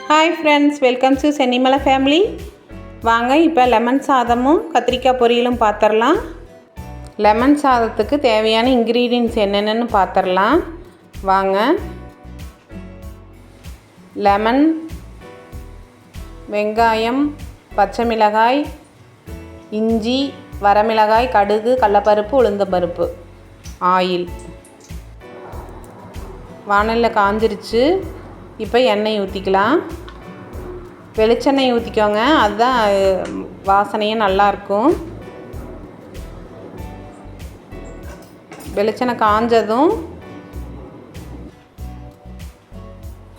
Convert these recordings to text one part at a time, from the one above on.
Hi friends, welcome to Chennimalai family. வாங்க இப்போ lemon சாதமும் கத்திரிக்காய் பொரியலும் பார்த்துடலாம். லெமன் சாதத்துக்கு தேவையான இன்க்ரீடியன்ட்ஸ் என்னென்னு பார்த்துடலாம் வாங்க. லெமன், வெங்காயம், பச்சை மிளகாய், இஞ்சி, வரமிளகாய், கடுகு, கடலைப்பருப்பு, உளுந்தம்பருப்பு, ஆயில். வானலில் காஞ்சிருச்சு. இப்போ எண்ணெய் ஊற்றிக்கலாம். வெளிச்செண்ணெய் ஊற்றிக்கோங்க, அதுதான் வாசனையும் நல்லாயிருக்கும். வெளிச்செண்ணெய் காஞ்சதும்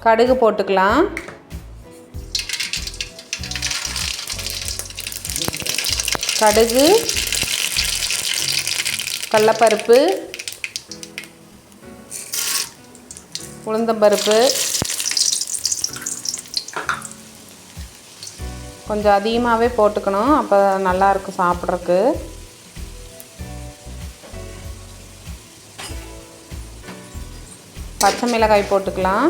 கடுகு போட்டுக்கலாம். கடுகு, கடலைப்பருப்பு, உளுந்தம்பருப்பு கொஞ்சம் அதிகமாகவே போட்டுக்கணும், அப்போ நல்லாயிருக்கும் சாப்பிட்றதுக்கு. பச்சை மிளகாய் போட்டுக்கலாம்.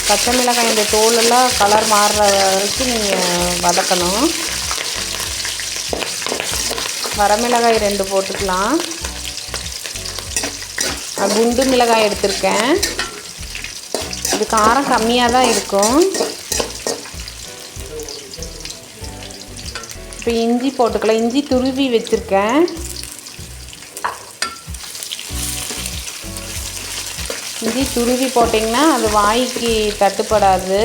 பச்சை மிளகாய் இந்த தோலெல்லாம் கலர் மாறுற வரைக்கும் நீங்கள் வதக்கணும். வரமிளகாய் 2 போட்டுக்கலாம். குண்டு மிளகாய் எடுத்திருக்கேன். இது காரம் கம்மியாக தான் இருக்கும். இப்போ இஞ்சி போட்டுக்கலாம். இஞ்சி துருவி வச்சுருக்கேன். இஞ்சி துருவி போட்டிங்கன்னா அது வாய்க்கு தட்டுப்படாது.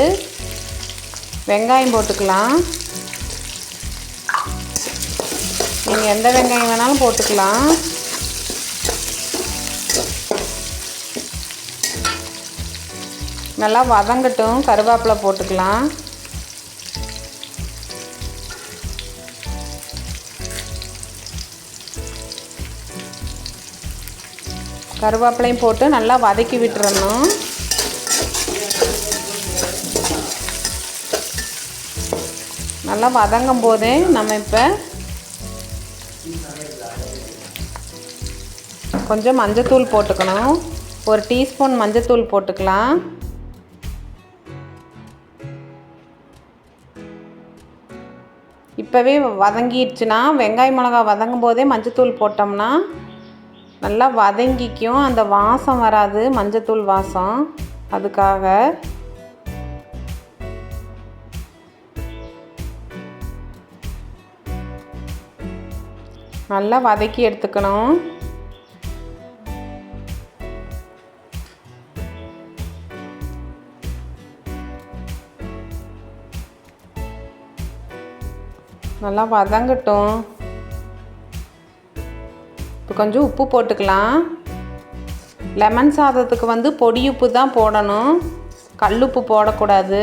வெங்காயம் போட்டுக்கலாம். நீங்கள் எந்த வெங்காயம் வேணாலும் போட்டுக்கலாம். நல்லா வதங்கட்டும். கருவேப்பிலை போட்டுக்கலாம். கருவேப்பிலையும் போட்டு நல்லா வதக்கி விட்டுறணும். நல்லா வதங்கும் போதே நம்ம இப்போ கொஞ்சம் மஞ்சத்தூள் போட்டுக்கணும். 1 டீஸ்பூன் மஞ்சத்தூள் போட்டுக்கலாம். இப்போவே வதங்கிடுச்சுன்னா, வெங்காயம் மிளகா வதங்கும் போதே மஞ்சத்தூள் போட்டோம்னா நல்லா வதங்கிக்கும். அந்த வாசம் வராது, மஞ்சத்தூள் வாசம். அதுக்காக நல்லா வதக்கி எடுத்துக்கணும். நல்லா வதங்கட்டும். இப்போ கொஞ்சம் உப்பு போட்டுக்கலாம். லெமன் சாதத்துக்கு பொடி உப்பு தான் போடணும், கல்லுப்பு போடக்கூடாது.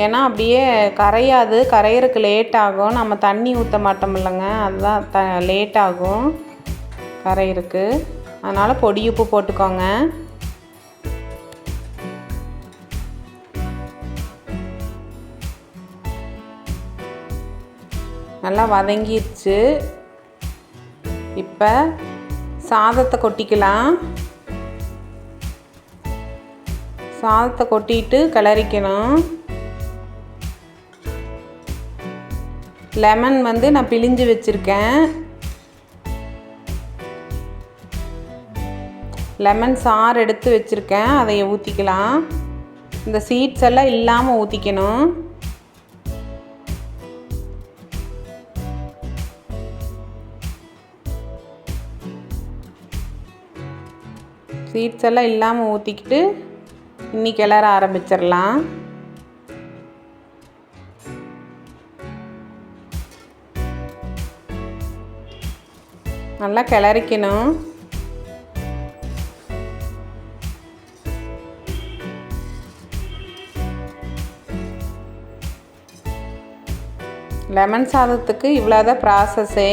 ஏன்னா அப்படியே கரையாது, கரையிறதுக்கு லேட் ஆகும். நம்ம தண்ணி ஊற்ற மாட்டோம் இல்லைங்க, அதுதான் லேட் ஆகும் கரையிறதுக்கு. அதனால் பொடி உப்பு போட்டுக்கோங்க. நல்லா வதங்கிடுச்சு. இப்போ சாதத்தை கொட்டிக்கலாம். சாதத்தை கொட்டிட்டு கிளறிக்கணும். லெமன் நான் பிழிஞ்சு வச்சுருக்கேன். லெமன் சாறு எடுத்து வச்சுருக்கேன், அதை ஊற்றிக்கலாம். இந்த சீட்ஸ் எல்லாம் இல்லாமல் ஊற்றிக்கணும். சீட்ஸ் எல்லாம் இல்லாமல் ஊற்றிக்கிட்டு இன்னி கிளற ஆரம்பிச்சிடலாம். நல்லா கிளறிக்கணும். லெமன் சாதத்துக்கு இவ்வளோதான் ப்ராசஸ்ஸே.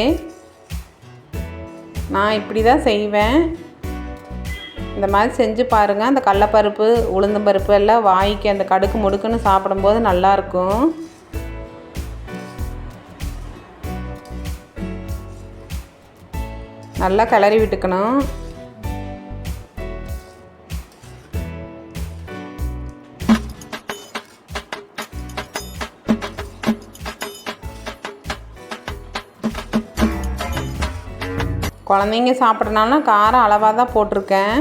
நான் இப்படி தான் செய்வேன். இந்த மாதிரி செஞ்சு பாருங்கள். அந்த கடலைப்பருப்பு, உளுந்தம்பருப்பு எல்லாம் வாய்க்கு அந்த கடுக்கு முடுக்குன்னு சாப்பிடும்போது நல்லாயிருக்கும். நல்லா கிளறி விட்டுக்கணும். குழந்தைங்க சாப்பிட்றனால காரம் அளவாக தான் போட்டிருக்கேன்.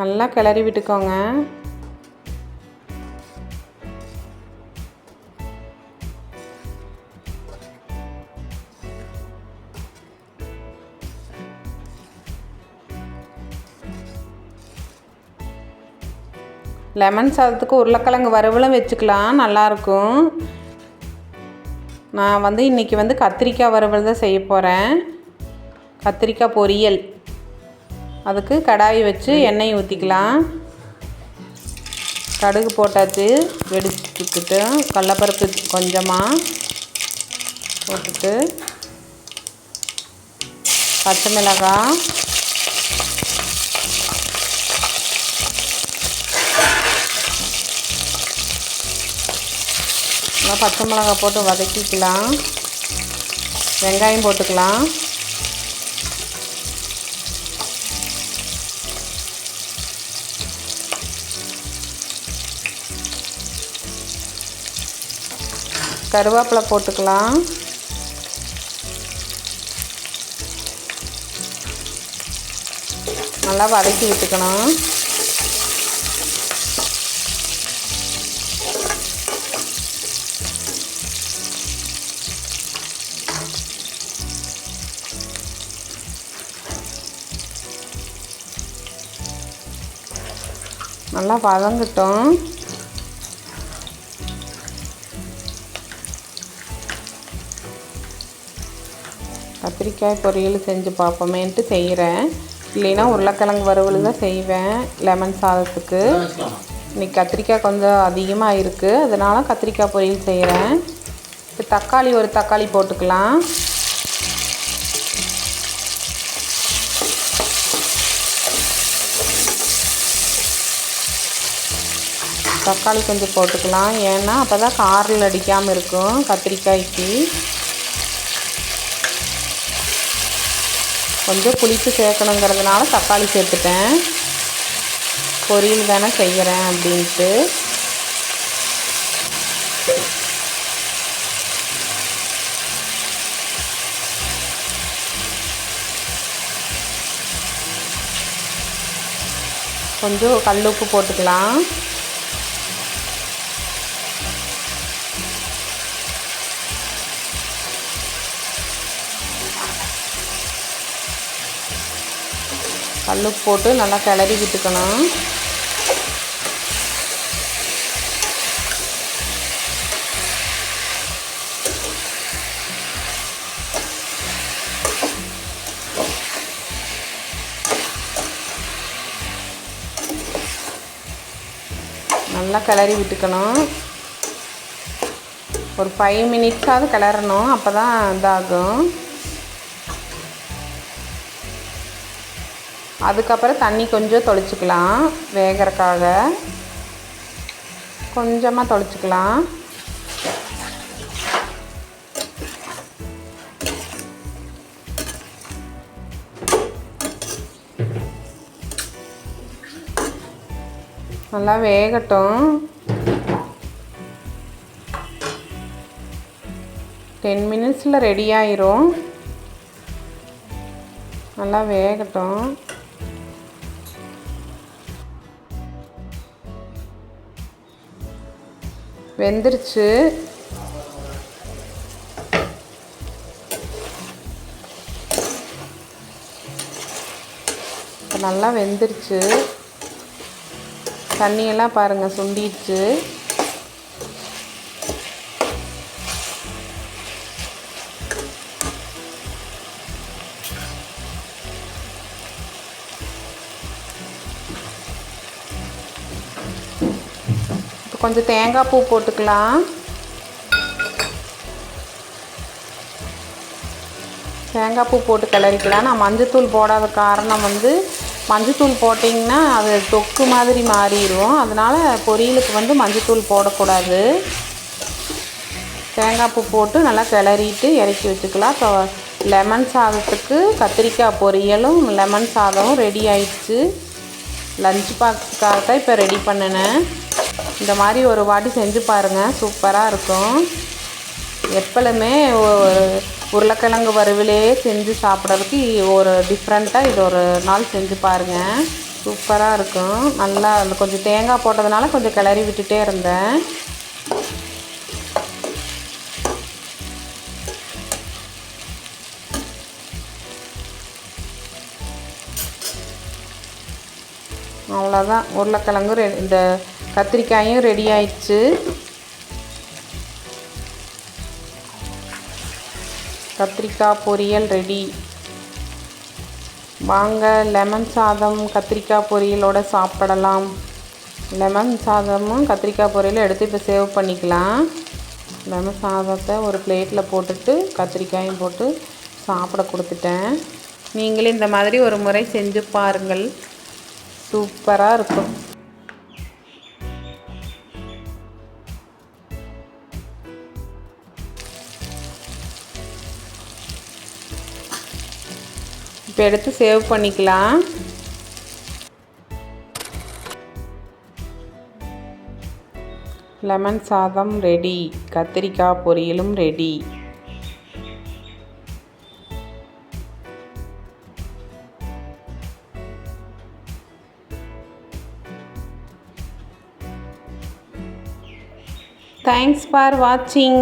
நல்லா கிளறி விட்டுக்கோங்க. லெமன் சாதத்துக்கு உருளைக்கிழங்கு வறுவலும் வச்சுக்கலாம், நல்லாயிருக்கும். நான் இன்றைக்கி கத்திரிக்காய் வறுவல் தான் செய்ய போகிறேன். கத்திரிக்காய் பொரியல். அதுக்கு கடாய் வச்சு எண்ணெய் ஊற்றிக்கலாம். கடுகு போட்டாச்சு, வெடிச்சுக்கிட்டு கடலப்பருப்பு கொஞ்சமாக போட்டுட்டு பச்சை மிளகாய், பச்சை மிளகாய் போட்டு வதக்கிக்கலாம். வெங்காயம் போட்டுக்கலாம். கருவேப்பிலை போட்டுக்கலாம். நல்லா வதக்கி விட்டுக்கணும். நல்லா வதங்கட்டும். கத்திரிக்காய் பொரியல் செஞ்சு பார்ப்போமேன்ட்டு செய்கிறேன். இல்லைன்னா உருளைக்கிழங்கு வறுவல் தான் செய்வேன் லெமன் சாதத்துக்கு. இன்றைக்கி கத்திரிக்காய் கொஞ்சம் அதிகமாக இருக்குது, அதனால் கத்திரிக்காய் பொரியல் செய்கிறேன். இப்போ தக்காளி ஒரு தக்காளி போட்டுக்கலாம். தக்காளி கொஞ்சம் போட்டுக்கலாம், ஏன்னா அப்போ தான் காரில் அடிக்காமல் இருக்கும் கத்திரிக்காய்க்கு. கொஞ்சம் புளிப்பு சேர்க்கணுங்கிறதுனால தக்காளி சேர்த்துட்டேன். பொரியல் தானே செய்கிறேன் அப்படின்ட்டு. கொஞ்சம் கல் உப்பு போட்டுக்கலாம். கல் உப்பு போட்டு நல்லா கிளறி விட்டுக்கணும். நல்லா கிளறி விட்டுக்கணும். ஒரு 5 மினிட்ஸாவது கிளறணும், அப்போ தான் இதாகும். அதுக்கப்புறம் தண்ணி கொஞ்சம் தொளிச்சிக்கலாம். வேகறக்காக கொஞ்சமாக தொளிச்சிக்கலாம். நல்லா வேகட்டும். 10 மினிட்ஸில் ரெடி ஆயிரும். நல்லா வேகட்டும். வெந்துருச்சு. இப்போ நல்லா வெந்துருச்சு. தண்ணியெல்லாம் பாருங்கள் சுண்டிடுச்சு. இப்போ கொஞ்சம் தேங்காய் பூ போட்டுக்கலாம். தேங்காய் பூ போட்டு கிளறிக்கலாம். நான் மஞ்சத்தூள் போடாத காரணம் மஞ்சத்தூள் போட்டிங்கன்னா அது தொக்கு மாதிரி மாறிடும். அதனால் பொரியலுக்கு மஞ்சத்தூள் போடக்கூடாது. தேங்காய் பூ போட்டு நல்லா கிளறிட்டு இறக்கி வச்சுக்கலாம். இப்போ லெமன் சாதத்துக்கு கத்திரிக்காய் பொரியலும் லெமன் சாதமும் ரெடி ஆயிடுச்சு. லஞ்ச் பாக்ஸுக்காக தான் இப்போ ரெடி பண்ணினேன். இந்த மாதிரி ஒரு வாட்டி செஞ்சு பாருங்கள், சூப்பராக இருக்கும். எப்பளுமே உருளைக்கிழங்கு வறுவலே செஞ்சு சாப்பிட்றதுக்கு ஒரு டிஃப்ரெண்ட்டாக இது ஒரு நாள் செஞ்சு பாருங்கள், சூப்பராக இருக்கும். நல்லா கொஞ்சம் தேங்காய் போட்டதுனால கொஞ்சம் கிளறி விட்டுட்டே இருந்தேன். அவ்வளோதான், உருளைக்கிழங்கு இந்த கத்திரிக்காயும் ரெடி ஆயிடுச்சு. கத்திரிக்காய் பொரியல் ரெடி. வாங்க லெமன் சாதம் கத்திரிக்காய் பொரியலோடு சாப்பிடலாம். லெமன் சாதமும் கத்திரிக்காய் பொரியலும் எடுத்து இப்போ சேவ் பண்ணிக்கலாம். லெமன் சாதத்தை ஒரு பிளேட்டில் போட்டுட்டு கத்திரிக்காயும் போட்டு சாப்பிட கொடுத்துட்டேன். நீங்களே இந்த மாதிரி ஒரு முறை செஞ்சு பாருங்கள், சூப்பராக இருக்கும். இப்போ எடுத்து சேவ் பண்ணிக்கலாம். லெமன் சாதம் ரெடி, கத்திரிக்காய் பொரியலும் ரெடி. Thanks for watching.